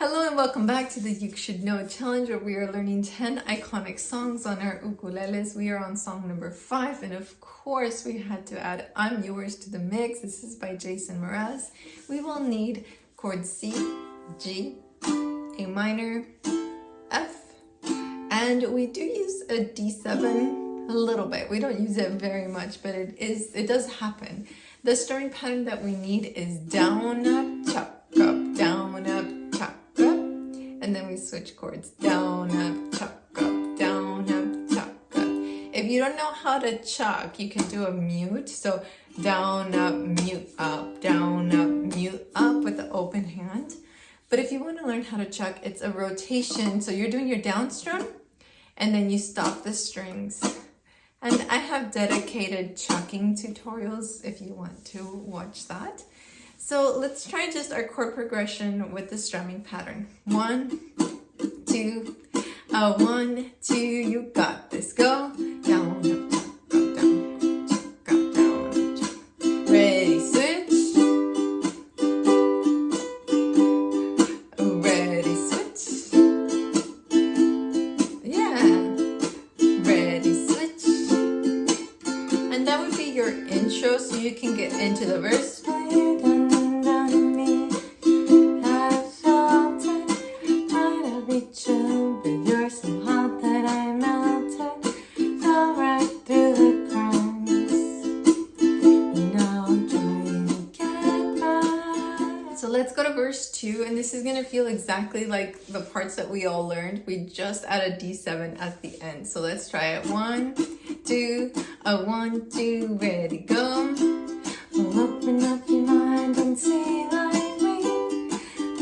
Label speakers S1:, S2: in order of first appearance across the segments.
S1: Hello and welcome back to the You Should Know challenge where we are learning 10 iconic songs on our ukuleles. We are on song number 5 and of course we had to add I'm Yours to the mix. This is by Mraz. We will need chord C, G, A minor, F, and we do use a D7 a little bit. We don't use it very much, but it does happen. The strumming pattern that we need is down, up, chuck, up, down, up, chuck, up, and then we switch chords, down, up, chuck, up, down, up, chuck, up. If you don't know how to chuck, you can do a mute, so down, up, mute, up, down, up, mute, up with the open hand. But if you want to learn how to chuck, it's a rotation, so you're doing your down strum, and then you stop the strings. And I have dedicated chucking tutorials if you want to watch that. So let's try just our chord progression with the strumming pattern. 1, 2, 1, 2, you got this. Go down, up, up, down, chuck, up, down, up, chuck. Ready, switch. Ready, switch. Yeah. And that would be your intro, so you can get into the verse. So let's go to verse 2, and this is going to feel exactly like the parts that we all learned. We just add a D7 at the end. So let's try it. 1, 2, 1, 2, ready, go. Open up your mind and see like me.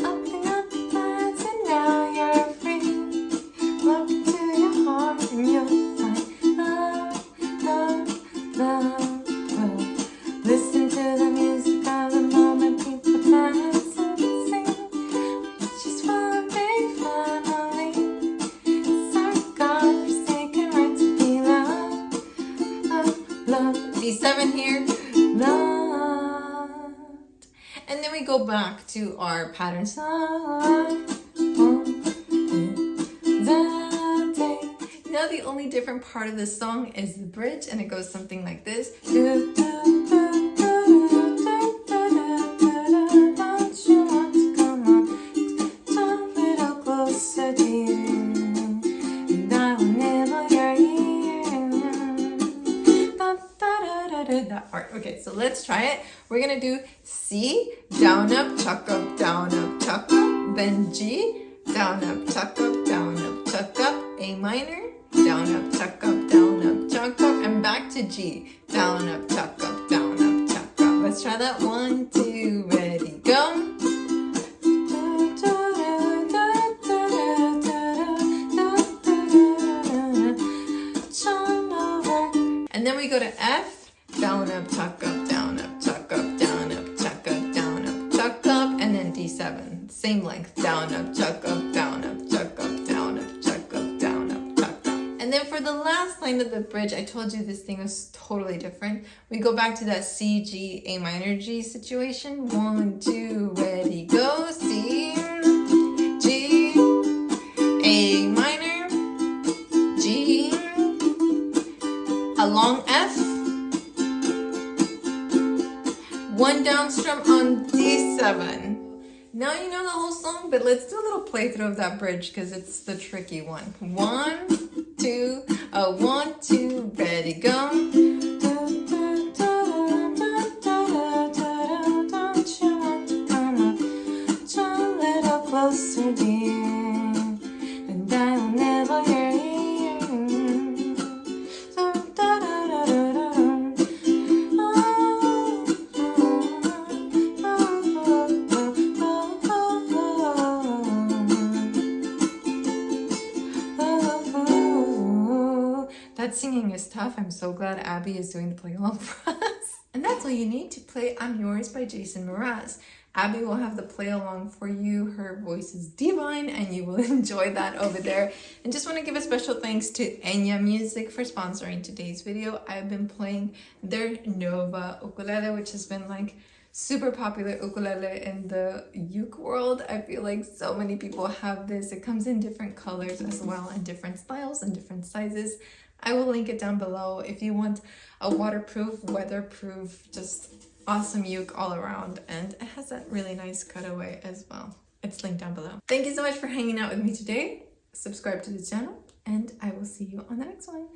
S1: Open up your minds and now you're free. Look into your heart and you'll find love, love, love, love. Listen to the music of the moment, people dance and sing. It's just one big family. It's our God-forsaken right to be loved, love, love. D7 here, loved. And then we go back to our pattern song. Now the only different part of the song is the bridge, and it goes something like this. That part. Okay, so let's try it. We're gonna do C, down, up, chuck, up, down, up, chuck, up. Then G, down, up, chuck, up, down, up, chuck, up. A minor, down, up, chuck, up, down, up, chuck, up. And back to G, down, up, chuck, up, down, up, chuck, up. Let's try that. 1, 2, ready, go. And then we go to F. Down, up, chuck, up, down, up, chuck, up, down, up, chuck, up, down, up, chuck, up, and then D7. Same length. Down, up, chuck, up, down, up, chuck, up, down, up, chuck, up, down, up, chuck, up. And then for the last line of the bridge, I told you this thing was totally different. We go back to that C, G, A minor, G situation. 1, 2, ready, go. C, G, A minor, G, a long F, 1 down strum on D7. Now you know the whole song, but let's do a little playthrough of that bridge because it's the tricky one. 1, 2, 1, 2, ready, go. Don't you want to come up, just a little closer, dear, and I'll never hear you. That singing is tough. I'm so glad Abby is doing the play along for us. And that's all you need to play I'm Yours by Mraz. Abby will have the play along for you. Her voice is divine and you will enjoy that over there. And just want to give a special thanks to Enya Music for sponsoring today's video. I've been playing their Nova ukulele, which has been like super popular ukulele in the uke world. I feel like so many people have this. It comes in different colors as well, and different styles and different sizes. I will link it down below if you want a waterproof, weatherproof, just awesome uke all around, and it has that really nice cutaway as well. It's linked down below. Thank you so much for hanging out with me today. Subscribe to the channel, and I will see you on the next one.